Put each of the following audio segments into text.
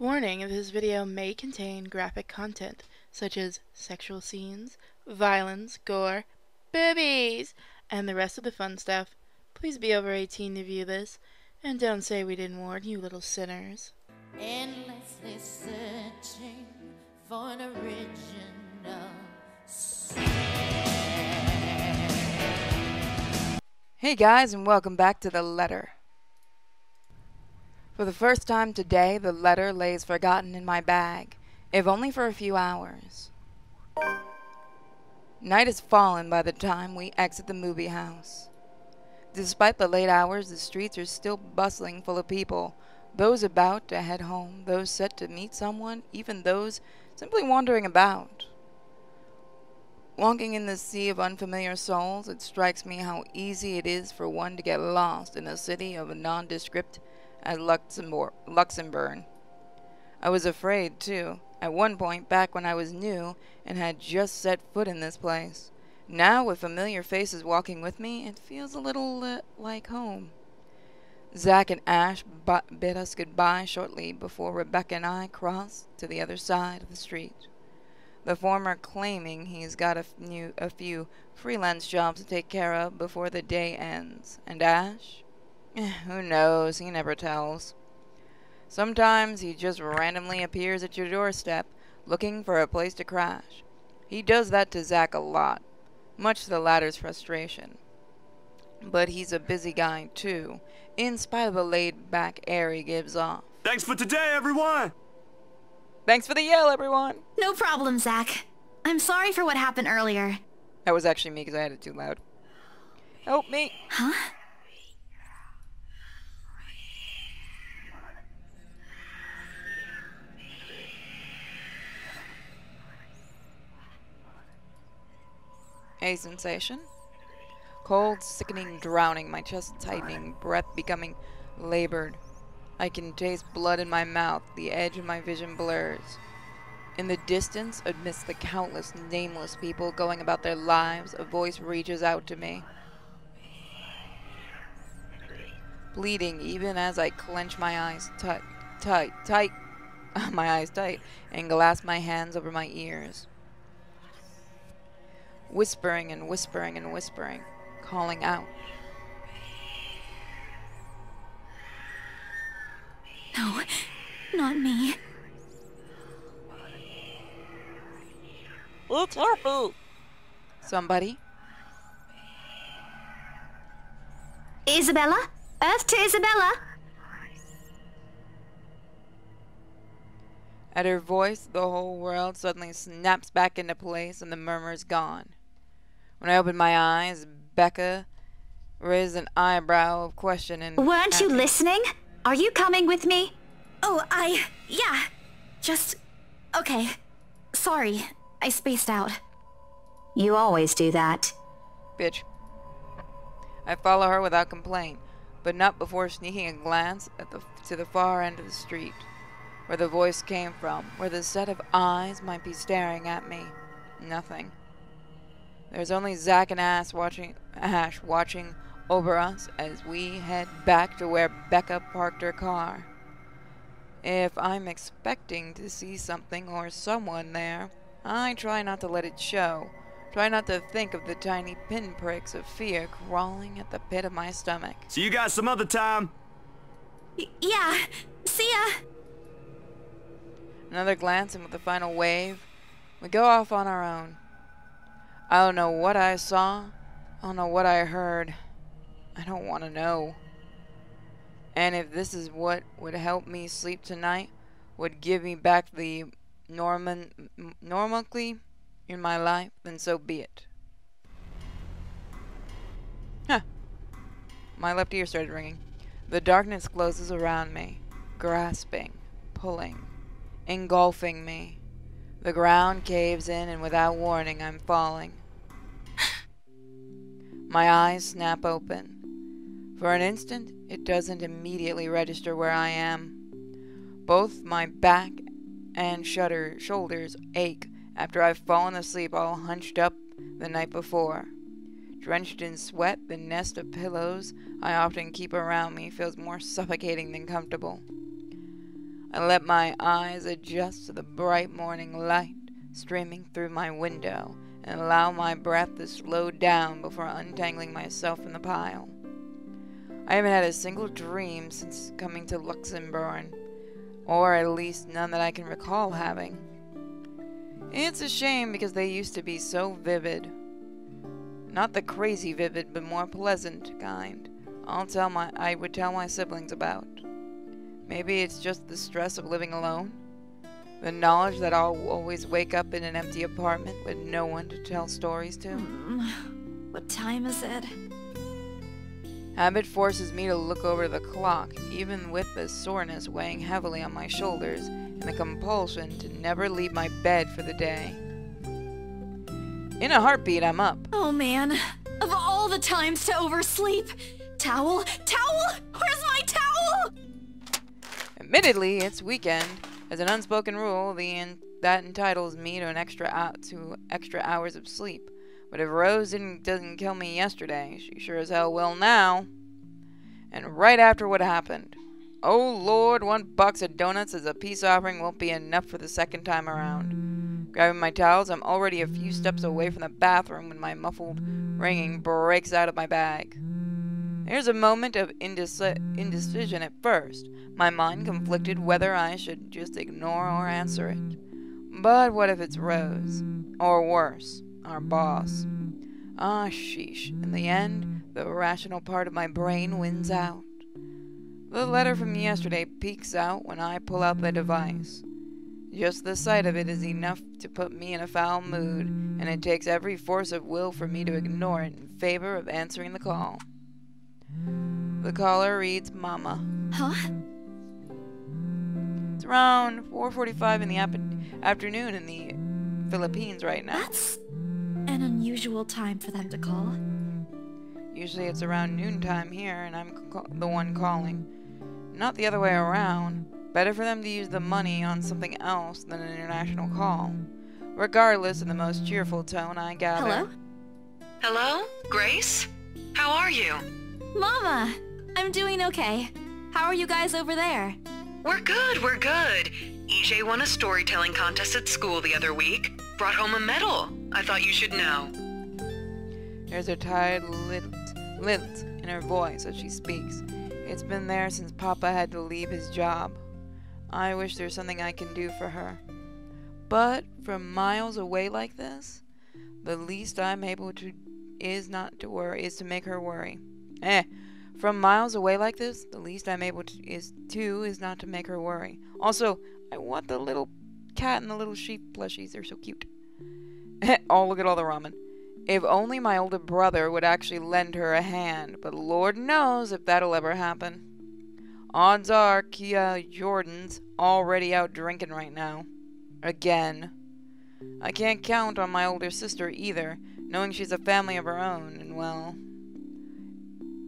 Warning, this video may contain graphic content, such as sexual scenes, violence, gore, boobies, and the rest of the fun stuff. Please be over 18 to view this, and don't say we didn't warn you, little sinners. Endlessly searching for an original sin. Hey guys, and welcome back to The Letter. For the first time today, the letter lays forgotten in my bag, if only for a few hours. Night has fallen by the time we exit the movie house. Despite the late hours, the streets are still bustling full of people, those about to head home, those set to meet someone, even those simply wandering about. Walking in the sea of unfamiliar souls, it strikes me how easy it is for one to get lost in a city of a nondescript as Luxembourg. I was afraid, too, at one point back when I was new and had just set foot in this place. Now, with familiar faces walking with me, it feels a little like home. Zach and Ash bid us goodbye shortly before Rebecca and I crossed to the other side of the street. The former claiming he's got a few freelance jobs to take care of before the day ends. And Ash? Who knows? He never tells. Sometimes he just randomly appears at your doorstep, looking for a place to crash. He does that to Zach a lot, much to the latter's frustration. But he's a busy guy, too, in spite of the laid-back air he gives off. Thanks for today, everyone! Thanks for the yell, everyone! No problem, Zach. I'm sorry for what happened earlier. That was actually me because I had it too loud. Help me! Huh? A sensation? Cold, sickening, drowning, my chest tightening, breath becoming labored. I can taste blood in my mouth, the edge of my vision blurs. In the distance, amidst the countless nameless people going about their lives, a voice reaches out to me. Bleeding even as I clench my eyes tight, my eyes tight, and clasp my hands over my ears. Whispering and whispering and whispering, calling out. No, not me. It's Harpy! Somebody? Isabella? Earth to Isabella? At her voice, the whole world suddenly snaps back into place and the murmur's gone. When I opened my eyes, Becca raised an eyebrow of question and... Weren't you listening? Are you coming with me? Oh, yeah. Just... Okay. Sorry, I spaced out. You always do that. Bitch. I follow her without complaint, but not before sneaking a glance to the far end of the street, where the voice came from, where the set of eyes might be staring at me. Nothing. There's only Zach and Ash watching over us as we head back to where Becca parked her car. If I'm expecting to see something or someone there, I try not to let it show. Try not to think of the tiny pinpricks of fear crawling at the pit of my stomach. See you guys some other time. Yeah, see ya. Another glance, and with a final wave, we go off on our own. I don't know what I saw. I don't know what I heard. I don't want to know. And if this is what would help me sleep tonight, would give me back the normalcy in my life, then so be it. Huh. My left ear started ringing. The darkness closes around me, grasping, pulling, engulfing me. The ground caves in, and without warning, I'm falling. My eyes snap open. For an instant, it doesn't immediately register where I am. Both my back and shoulders ache after I've fallen asleep all hunched up the night before. Drenched in sweat, the nest of pillows I often keep around me feels more suffocating than comfortable. I let my eyes adjust to the bright morning light streaming through my window and allow my breath to slow down before untangling myself from the pile. I haven't had a single dream since coming to Luxembourg, or at least none that I can recall having. It's a shame because they used to be so vivid. Not the crazy vivid, but more pleasant kind. I would tell my siblings about. Maybe it's just the stress of living alone. The knowledge that I'll always wake up in an empty apartment with no one to tell stories to. What time is it? Habit forces me to look over the clock, even with the soreness weighing heavily on my shoulders and the compulsion to never leave my bed for the day. In a heartbeat, I'm up. Oh man, of all the times to oversleep. Towel? Towel? Where's my towel? Admittedly, it's weekend. As an unspoken rule, that entitles me to extra hours of sleep. But if Rose doesn't kill me yesterday, she sure as hell will now. And right after what happened. Oh Lord, $1 of donuts as a peace offering won't be enough for the second time around. Grabbing my towels, I'm already a few steps away from the bathroom when my muffled ringing breaks out of my bag. There's a moment of indecision at first, my mind conflicted whether I should just ignore or answer it. But what if it's Rose? Or worse, our boss? Ah, sheesh. In the end, the rational part of my brain wins out. The letter from yesterday peeks out when I pull out the device. Just the sight of it is enough to put me in a foul mood, and it takes every force of will for me to ignore it in favor of answering the call. The caller reads Mama. Huh? It's around 4:45 in the afternoon in the Philippines right now. That's an unusual time for them to call. Usually it's around noontime here, and I'm the one calling. Not the other way around. Better for them to use the money on something else than an international call. Regardless of the most cheerful tone I gather. Hello? Hello? Grace? How are you? Mama! I'm doing okay. How are you guys over there? We're good, we're good. EJ won a storytelling contest at school the other week. Brought home a medal. I thought you should know. There's a tired lilt in her voice as she speaks. It's been there since Papa had to leave his job. I wish there's something I can do for her. But from miles away like this, the least I'm able to is to make her worry. From miles away like this, the least I'm able to is not to make her worry. Also, I want the little cat and the little sheep plushies. They're so cute. Oh, look at all the ramen. If only my older brother would actually lend her a hand, but Lord knows if that'll ever happen. Odds are Kia Jordan's already out drinking right now. Again. I can't count on my older sister either, knowing she's a family of her own, and well...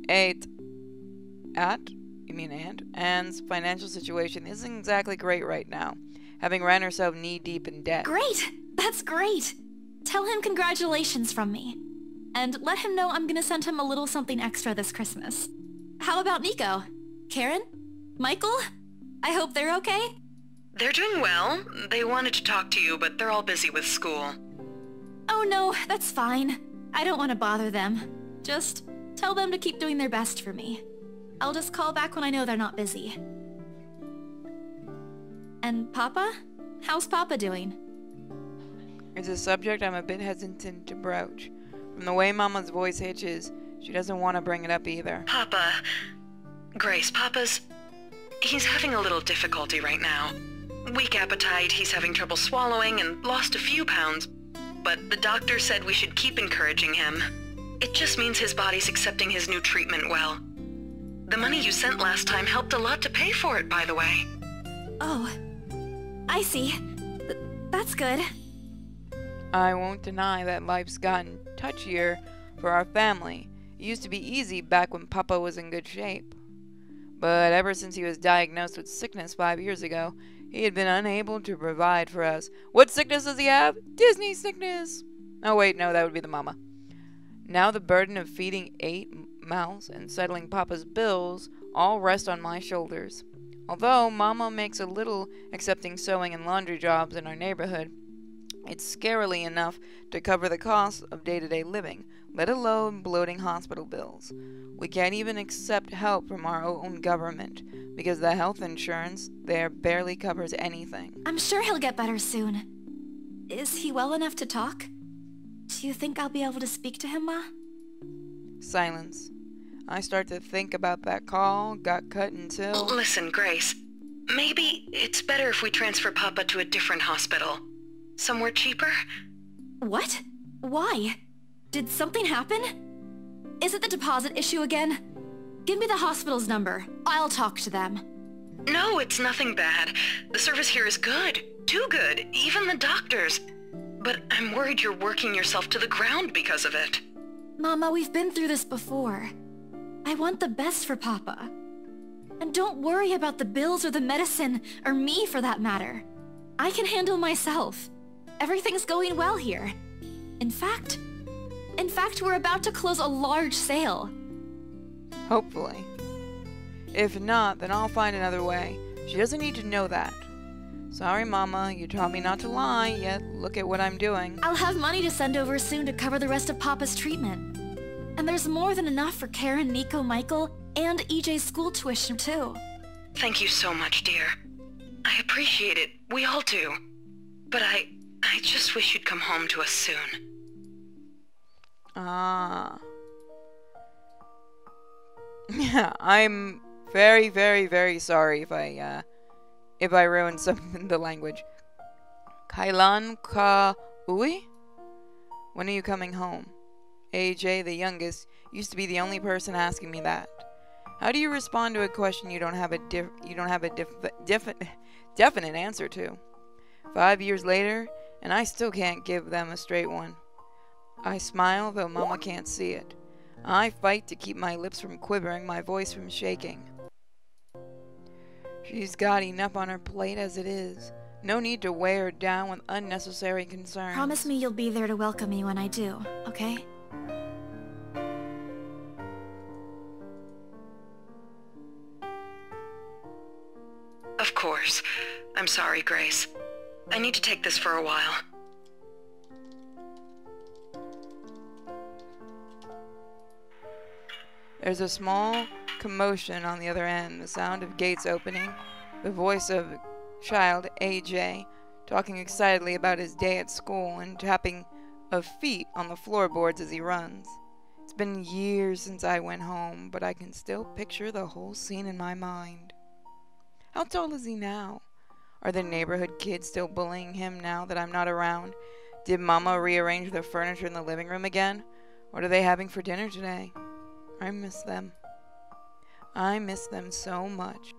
Aunt Anne's financial situation isn't exactly great right now, having ran herself knee-deep in debt. Great! That's great! Tell him congratulations from me. And let him know I'm gonna send him a little something extra this Christmas. How about Nico? Karen? Michael? I hope they're okay? They're doing well. They wanted to talk to you, but they're all busy with school. Oh no, that's fine. I don't want to bother them. Just tell them to keep doing their best for me. I'll just call back when I know they're not busy. And Papa? How's Papa doing? It's a subject I'm a bit hesitant to broach. From the way Mama's voice hitches, she doesn't want to bring it up either. Papa... Grace, he's having a little difficulty right now. Weak appetite, he's having trouble swallowing, and lost a few pounds. But the doctor said we should keep encouraging him. It just means his body's accepting his new treatment well. The money you sent last time helped a lot to pay for it, by the way. Oh, I see. That's good. I won't deny that life's gotten touchier for our family. It used to be easy back when Papa was in good shape. But ever since he was diagnosed with sickness 5 years ago, he had been unable to provide for us. What sickness does he have? Disney sickness! Oh wait, no, that would be the mama. Now the burden of feeding 8 mouths and settling Papa's bills all rest on my shoulders. Although Mama makes a little accepting sewing and laundry jobs in our neighborhood, it's scarily enough to cover the costs of day-to-day living, let alone bloating hospital bills. We can't even accept help from our own government, because the health insurance there barely covers anything. I'm sure he'll get better soon. Is he well enough to talk? Do you think I'll be able to speak to him, Ma? Silence. I start to think about that call, got cut until... Listen, Grace. Maybe it's better if we transfer Papa to a different hospital. Somewhere cheaper? What? Why? Did something happen? Is it the deposit issue again? Give me the hospital's number. I'll talk to them. No, it's nothing bad. The service here is good. Too good. Even the doctors. But I'm worried you're working yourself to the ground because of it. Mama, we've been through this before. I want the best for Papa. And don't worry about the bills or the medicine, or me for that matter. I can handle myself. Everything's going well here. In fact, we're about to close a large sale. Hopefully. If not, then I'll find another way. She doesn't need to know that. Sorry, Mama, you taught me not to lie, yet look at what I'm doing. I'll have money to send over soon to cover the rest of Papa's treatment. And there's more than enough for Karen, Nico, Michael, and EJ's school tuition, too. Thank you so much, dear. I appreciate it. We all do. But I just wish you'd come home to us soon. Yeah, I'm very, very, very sorry if I ruined the language. Kailan ka uwi? When are you coming home? AJ, the youngest, used to be the only person asking me that. How do you respond to a question you don't have a definite answer to? 5 years later, and I still can't give them a straight one. I smile, though Mama can't see it. I fight to keep my lips from quivering, my voice from shaking. She's got enough on her plate as it is. No need to weigh her down with unnecessary concerns. Promise me you'll be there to welcome me when I do, okay? Of course. I'm sorry, Grace. I need to take this for a while. There's a small commotion on the other end, the sound of gates opening, the voice of child AJ talking excitedly about his day at school and tapping of feet on the floorboards as he runs. It's been years since I went home, but I can still picture the whole scene in my mind. How tall is he now? Are the neighborhood kids still bullying him now that I'm not around? Did Mama rearrange the furniture in the living room again? What are they having for dinner today? I miss them. I miss them so much.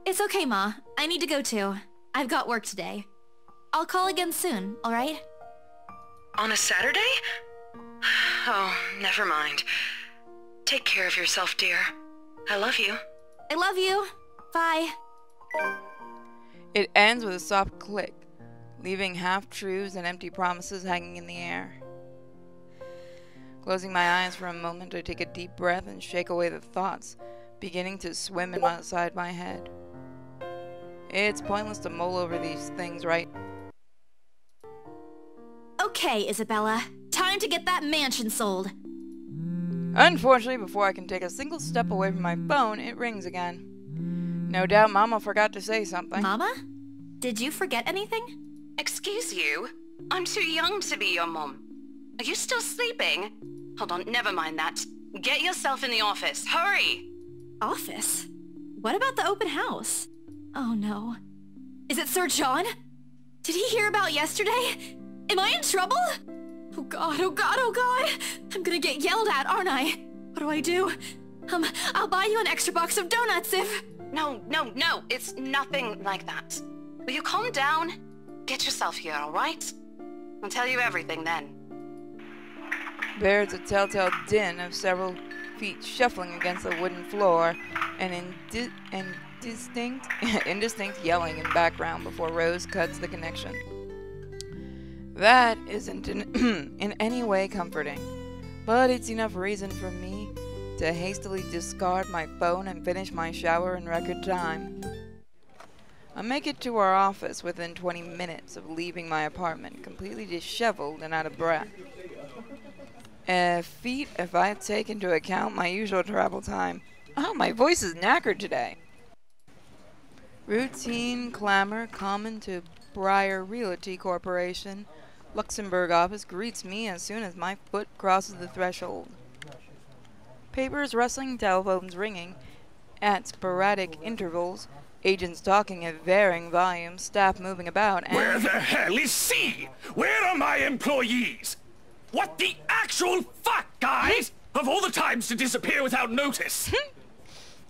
It's okay, Ma. I need to go too. I've got work today. I'll call again soon, alright? On a Saturday? Oh, never mind. Take care of yourself, dear. I love you. I love you. Bye. It ends with a soft click, leaving half-truths and empty promises hanging in the air. Closing my eyes for a moment, I take a deep breath and shake away the thoughts beginning to swim inside my head. It's pointless to mull over these things, right? Okay, Isabella. Time to get that mansion sold. Unfortunately, before I can take a single step away from my phone, it rings again. No doubt Mama forgot to say something. Mama? Did you forget anything? Excuse you? I'm too young to be your mom. Are you still sleeping? Hold on, never mind that. Get yourself in the office. Hurry! Office? What about the open house? Oh no. Is it Sir John? Did he hear about yesterday? Am I in trouble? Oh god, oh god, oh god! I'm gonna get yelled at, aren't I? What do I do? I'll buy you an extra box of donuts if... No, it's nothing like that. Will you calm down? Get yourself here, alright? I'll tell you everything then. There's a telltale din of several feet shuffling against the wooden floor, and indistinct yelling in background before Rose cuts the connection. That isn't in any way comforting, but it's enough reason for me to hastily discard my phone and finish my shower in record time. I make it to our office within 20 minutes of leaving my apartment, completely disheveled and out of breath. A feat if I take into account my usual travel time. Oh, my voice is knackered today. Routine clamor common to Breyer Realty Corporation. Luxembourg office greets me as soon as my foot crosses the threshold. Papers rustling, telephones ringing at sporadic intervals, agents talking at varying volumes, staff moving about, and... Where the hell is C? Where are my employees? What the actual fuck, guys? Of all the times to disappear without notice.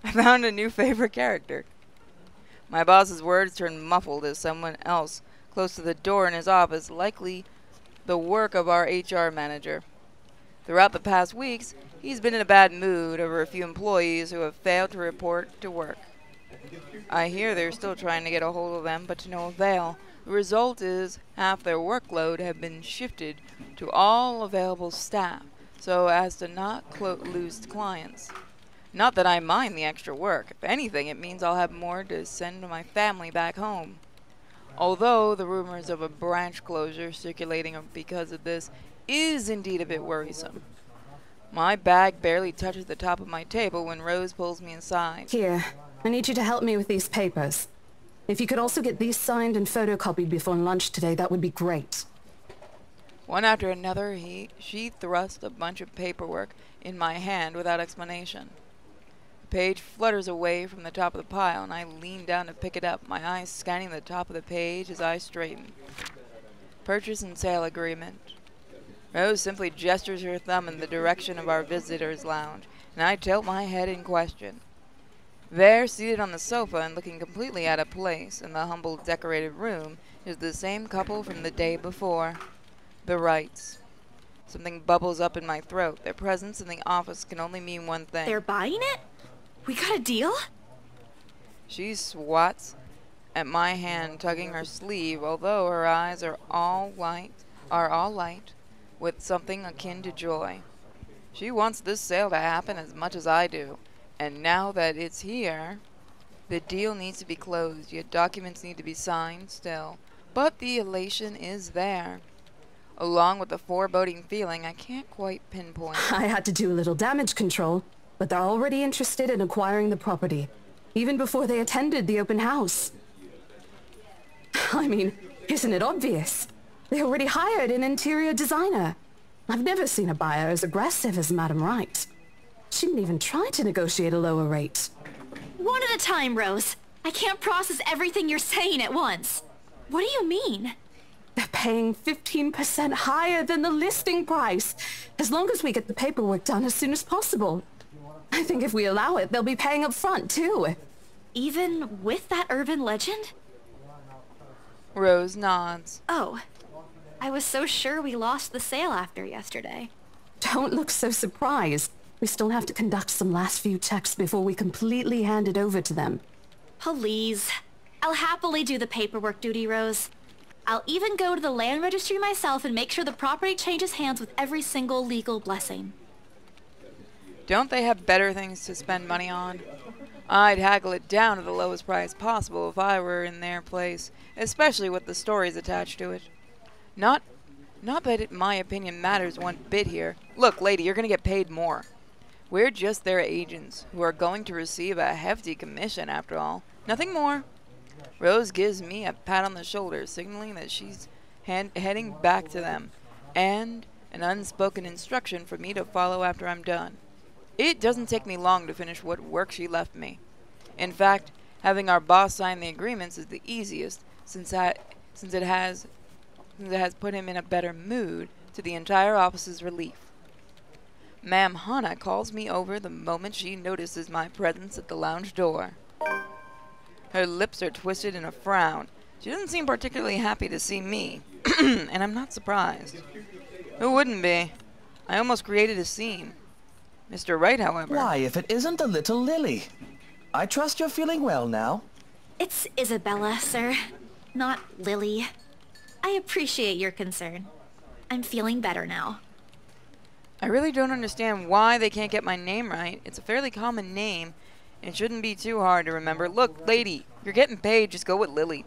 I found a new favorite character. My boss's words turned muffled as someone else close to the door in his office, likely the work of our HR manager. Throughout the past weeks, he's been in a bad mood over a few employees who have failed to report to work. I hear they're still trying to get a hold of them, but to no avail. The result is half their workload have been shifted to all available staff, so as to not lose clients. Not that I mind the extra work. If anything, it means I'll have more to send to my family back home. Although the rumors of a branch closure circulating because of this is indeed a bit worrisome. My bag barely touches the top of my table when Rose pulls me aside. Here, I need you to help me with these papers. If you could also get these signed and photocopied before lunch today, that would be great. One after another, she thrust a bunch of paperwork in my hand without explanation. The page flutters away from the top of the pile, and I lean down to pick it up, my eyes scanning the top of the page as I straighten. Purchase and sale agreement. Rose simply gestures her thumb in the direction of our visitors' lounge, and I tilt my head in question. There, seated on the sofa and looking completely out of place in the humble decorated room, is the same couple from the day before. The Wrights. Something bubbles up in my throat. Their presence in the office can only mean one thing. They're buying it? We got a deal? She swats at my hand, tugging her sleeve, although her eyes are all light, with something akin to joy. She wants this sale to happen as much as I do, and now that it's here, the deal needs to be closed, yet documents need to be signed still. But the elation is there, along with the foreboding feeling I can't quite pinpoint. I had to do a little damage control, but they're already interested in acquiring the property, even before they attended the open house. I mean, isn't it obvious? They already hired an interior designer. I've never seen a buyer as aggressive as Madam Wright. She didn't even try to negotiate a lower rate. One at a time, Rose. I can't process everything you're saying at once. What do you mean? They're paying 15% higher than the listing price, as long as we get the paperwork done as soon as possible. I think if we allow it, they'll be paying up front, too. Even with that urban legend? Rose nods. Oh, I was so sure we lost the sale after yesterday. Don't look so surprised. We still have to conduct some last few checks before we completely hand it over to them. Please. I'll happily do the paperwork duty, Rose. I'll even go to the land registry myself and make sure the property changes hands with every single legal blessing. Don't they have better things to spend money on? I'd haggle it down to the lowest price possible if I were in their place, especially with the stories attached to it. Not that my opinion matters one bit here. Look, lady, you're going to get paid more. We're just their agents, who are going to receive a hefty commission after all. Nothing more. Rose gives me a pat on the shoulder, signaling that she's heading back to them, and an unspoken instruction for me to follow after I'm done. It doesn't take me long to finish what work she left me. In fact, having our boss sign the agreements is the easiest, since it has put him in a better mood, to the entire office's relief. Ma'am Hannah calls me over the moment she notices my presence at the lounge door. Her lips are twisted in a frown. She doesn't seem particularly happy to see me, and I'm not surprised. Who wouldn't be? I almost created a scene. Mr. Wright, however... Why, if it isn't the little Lily. I trust you're feeling well now. It's Isabella, sir, not Lily. I appreciate your concern. I'm feeling better now. I really don't understand why they can't get my name right. It's a fairly common name. It shouldn't be too hard to remember. Look, lady, You're getting paid, just go with Lily.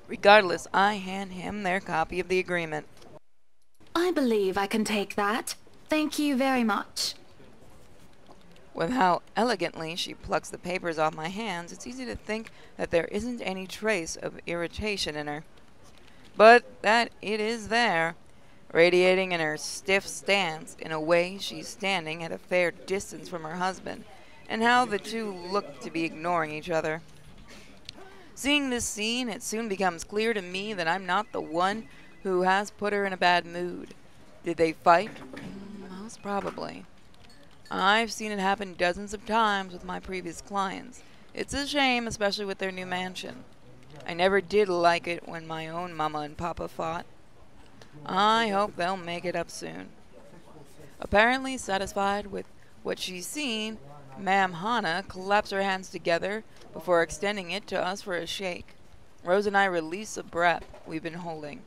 Regardless, I hand him their copy of the agreement. I believe I can take that. Thank you very much. With how elegantly she plucks the papers off my hands, it's easy to think that there isn't any trace of irritation in her. But that it is there, radiating in her stiff stance, in a way she's standing at a fair distance from her husband, and how the two look to be ignoring each other. Seeing this scene, it soon becomes clear to me that I'm not the one who has put her in a bad mood. Did they fight? Most probably. I've seen it happen dozens of times with my previous clients. It's a shame, especially with their new mansion. I never did like it when my own mama and papa fought. I hope they'll make it up soon. Apparently satisfied with what she's seen, Ma'am Hannah claps her hands together before extending it to us for a shake. Rose and I release a breath we've been holding,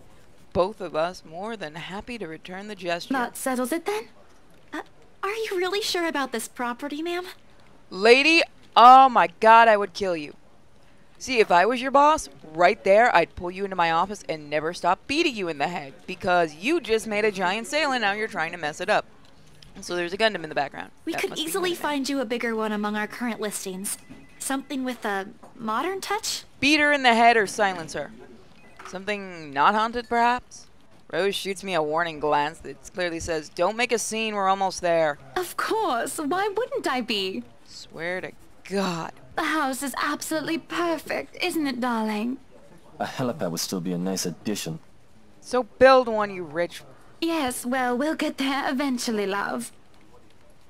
both of us more than happy to return the gesture. That settles it then? Are you really sure about this property, ma'am? Lady, oh my God, I would kill you. See, if I was your boss, right there, I'd pull you into my office and never stop beating you in the head, because you just made a giant sale and now you're trying to mess it up. So there's a Gundam in the background. We could easily find you a bigger one among our current listings. Something with a modern touch? Beat her in the head or silence her. Something not haunted, perhaps? Rose shoots me a warning glance that clearly says, "Don't make a scene, we're almost there." Of course, why wouldn't I be? Swear to God. The house is absolutely perfect, isn't it, darling? A helipad would still be a nice addition. So build one, you rich... Yes, well, we'll get there eventually, love.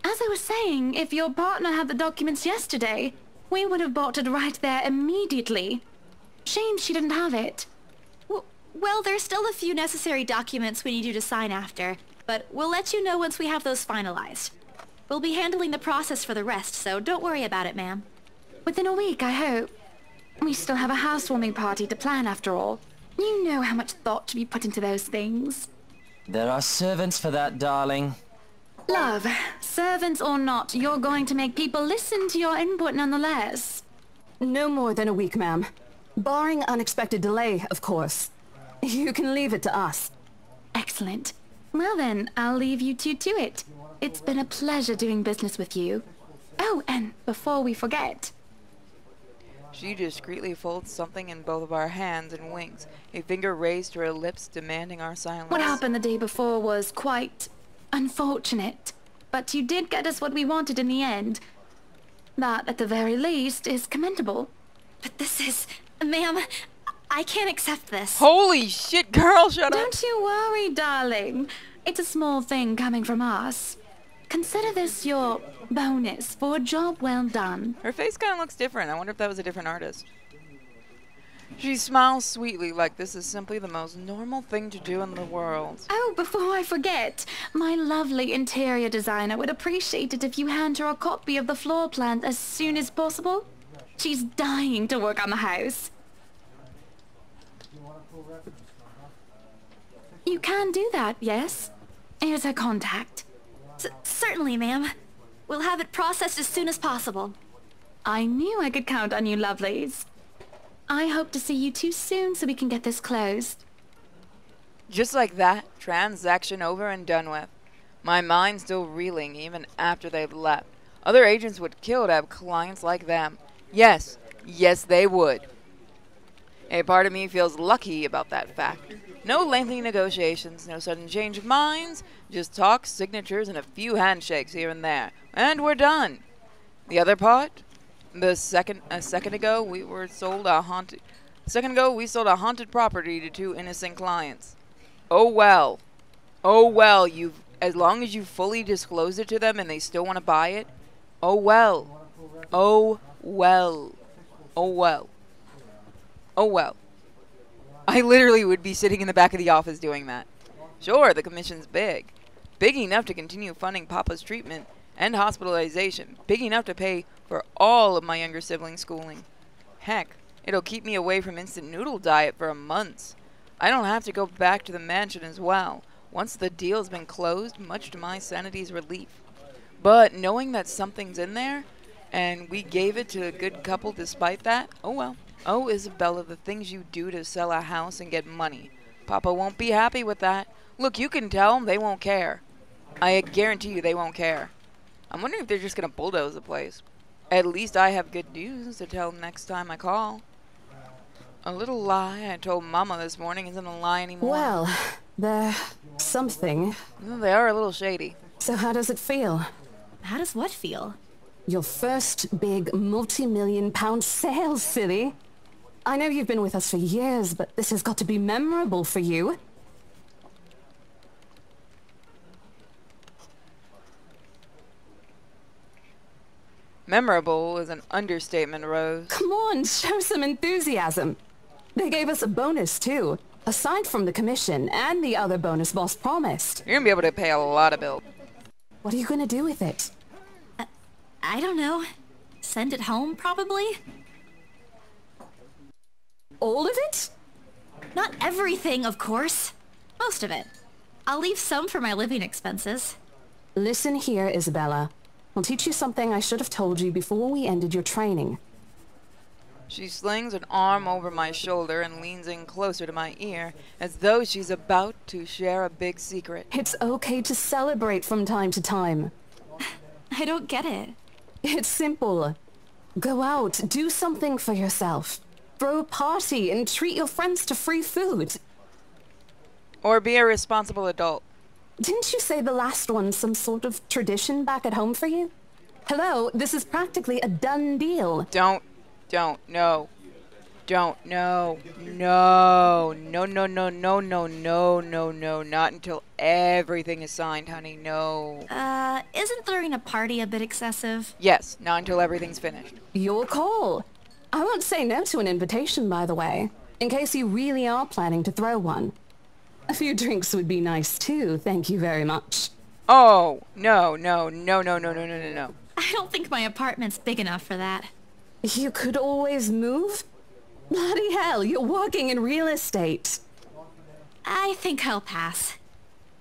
As I was saying, if your partner had the documents yesterday, we would have bought it right there immediately. Shame she didn't have it. Well, there's still a few necessary documents we need you to sign after, but we'll let you know once we have those finalized. We'll be handling the process for the rest, so don't worry about it, ma'am. Within a week, I hope. We still have a housewarming party to plan, after all. You know how much thought should be put into those things. There are servants for that, darling. Love, servants or not, you're going to make people listen to your input nonetheless. No more than a week, ma'am. Barring unexpected delay, of course. You can leave it to us. Excellent. Well then, I'll leave you two to it. It's been a pleasure doing business with you. Oh, and before we forget... She discreetly folds something in both of our hands and winks, a finger raised to her lips demanding our silence. What happened the day before was quite unfortunate, but you did get us what we wanted in the end. That, at the very least, is commendable. But this is... Ma'am, I can't accept this. Holy shit, girl, shut up! Don't you worry, darling. It's a small thing coming from us. Consider this your bonus for a job well done. Her face kind of looks different. I wonder if that was a different artist. She smiles sweetly like this is simply the most normal thing to do in the world. Oh, before I forget, my lovely interior designer would appreciate it if you hand her a copy of the floor plan as soon as possible. She's dying to work on the house. You can do that, yes? Here's her contact. Certainly, ma'am. We'll have it processed as soon as possible. I knew I could count on you, lovelies. I hope to see you two soon so we can get this closed. Just like that, transaction over and done with. My mind still reeling even after they've left. Other agents would kill to have clients like them. Yes, yes they would. A part of me feels lucky about that fact. No lengthy negotiations, no sudden change of minds, just talks, signatures, and a few handshakes here and there. And we're done. The other part? A second ago, we sold a haunted property to two innocent clients. Oh well. Oh well, as long as you fully disclose it to them and they still want to buy it. Oh well. Oh well. Oh well. Oh well. I literally would be sitting in the back of the office doing that. Sure, the commission's big. Big enough to continue funding Papa's treatment and hospitalization. Big enough to pay for all of my younger siblings' schooling. Heck, it'll keep me away from instant noodle diet for a month. I don't have to go back to the mansion as well, once the deal's been closed, much to my sanity's relief. But knowing that something's in there, and we gave it to a good couple despite that? Oh well. Oh, Isabella, the things you do to sell a house and get money. Papa won't be happy with that. Look, you can tell them they won't care. I guarantee you they won't care. I'm wondering if they're just going to bulldoze the place. At least I have good news to tell next time I call. A little lie I told Mama this morning isn't a lie anymore. Well, they're something. Well, they are a little shady. So how does it feel? How does what feel? Your first big multi-million-pound sale, silly. I know you've been with us for years, but this has got to be memorable for you. Memorable is an understatement, Rose. Come on, show some enthusiasm. They gave us a bonus, too. Aside from the commission and the other bonus boss promised. You're gonna be able to pay a lot of bills. What are you gonna do with it? I don't know. Send it home, probably? All of it? Not everything, of course. Most of it. I'll leave some for my living expenses. Listen here, Isabella. I'll teach you something I should have told you before we ended your training. She slings an arm over my shoulder and leans in closer to my ear, as though she's about to share a big secret. It's okay to celebrate from time to time. I don't get it. It's simple. Go out, do something for yourself. Throw a party and treat your friends to free food. Or be a responsible adult. Didn't you say the last one's some sort of tradition back at home for you? Hello, this is practically a done deal. No. No, no, no, not until everything is signed, honey, no. Isn't throwing a party a bit excessive? Yes, not until everything's finished. Your call. I won't say no to an invitation, by the way, in case you really are planning to throw one. A few drinks would be nice, too, thank you very much. Oh, no. I don't think my apartment's big enough for that. You could always move? Bloody hell, you're working in real estate. I think I'll pass.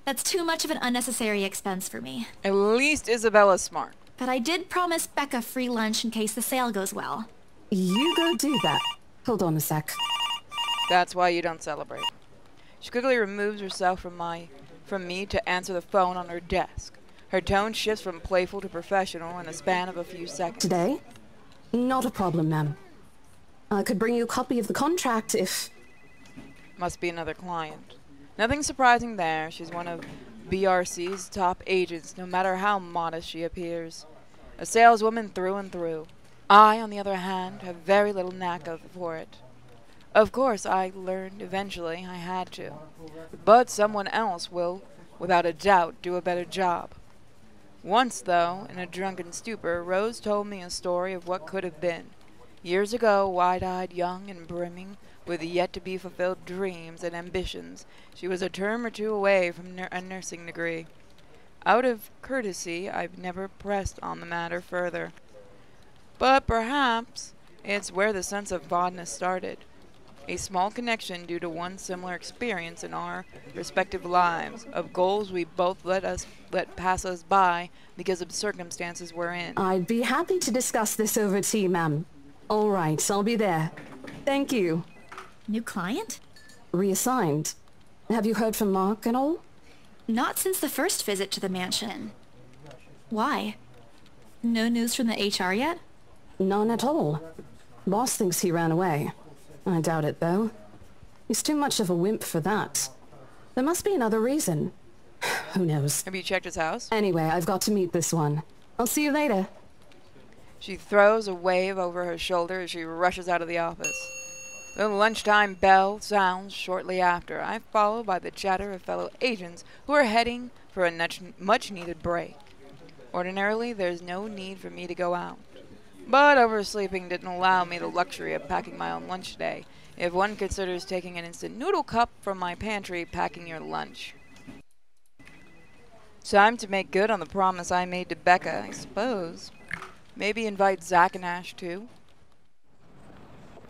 That's too much of an unnecessary expense for me. At least Isabella's smart. But I did promise Becca free lunch in case the sale goes well. You go do that. Hold on a sec. That's why you don't celebrate. She quickly removes herself from me to answer the phone on her desk. Her tone shifts from playful to professional in the span of a few seconds. Today? Not a problem, ma'am. I could bring you a copy of the contract if... Must be another client. Nothing surprising there. She's one of BRC's top agents, no matter how modest she appears. A saleswoman through and through. I, on the other hand, have very little knack for it. Of course, I learned eventually I had to. But someone else will, without a doubt, do a better job. Once, though, in a drunken stupor, Rose told me a story of what could have been. Years ago, wide-eyed, young, and brimming with yet-to-be-fulfilled dreams and ambitions, she was a term or two away from a nursing degree. Out of courtesy, I've never pressed on the matter further. But perhaps it's where the sense of oddness started. A small connection due to one similar experience in our respective lives, of goals we both let pass us by because of circumstances we're in. I'd be happy to discuss this over tea, ma'am. All right, I'll be there. Thank you. New client? Reassigned. Have you heard from Mark at all? Not since the first visit to the mansion. Why? No news from the HR yet? None at all. Boss thinks he ran away. I doubt it, though. He's too much of a wimp for that. There must be another reason. Who knows? Have you checked his house? Anyway, I've got to meet this one. I'll see you later. She throws a wave over her shoulder as she rushes out of the office. The lunchtime bell sounds shortly after. I'm followed by the chatter of fellow agents who are heading for a much-needed break. Ordinarily, there's no need for me to go out. But oversleeping didn't allow me the luxury of packing my own lunch today, if one considers taking an instant noodle cup from my pantry packing your lunch. Time to make good on the promise I made to Becca, I suppose. Maybe invite Zach and Ash too.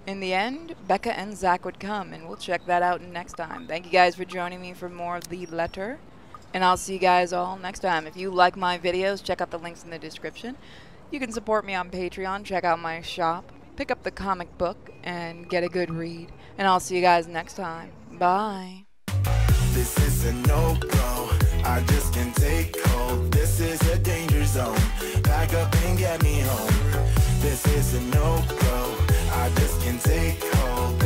In the end, Becca and Zach would come, and we'll check that out next time. Thank you guys for joining me for more of The Letter, and I'll see you guys all next time. If you like my videos, check out the links in the description. You can support me on Patreon, check out my shop, pick up the comic book, and get a good read. And I'll see you guys next time. Bye. This is a no-go, I just can't take hold. This is a danger zone, pack up and get me home. This is a no-go, I just can't take hold.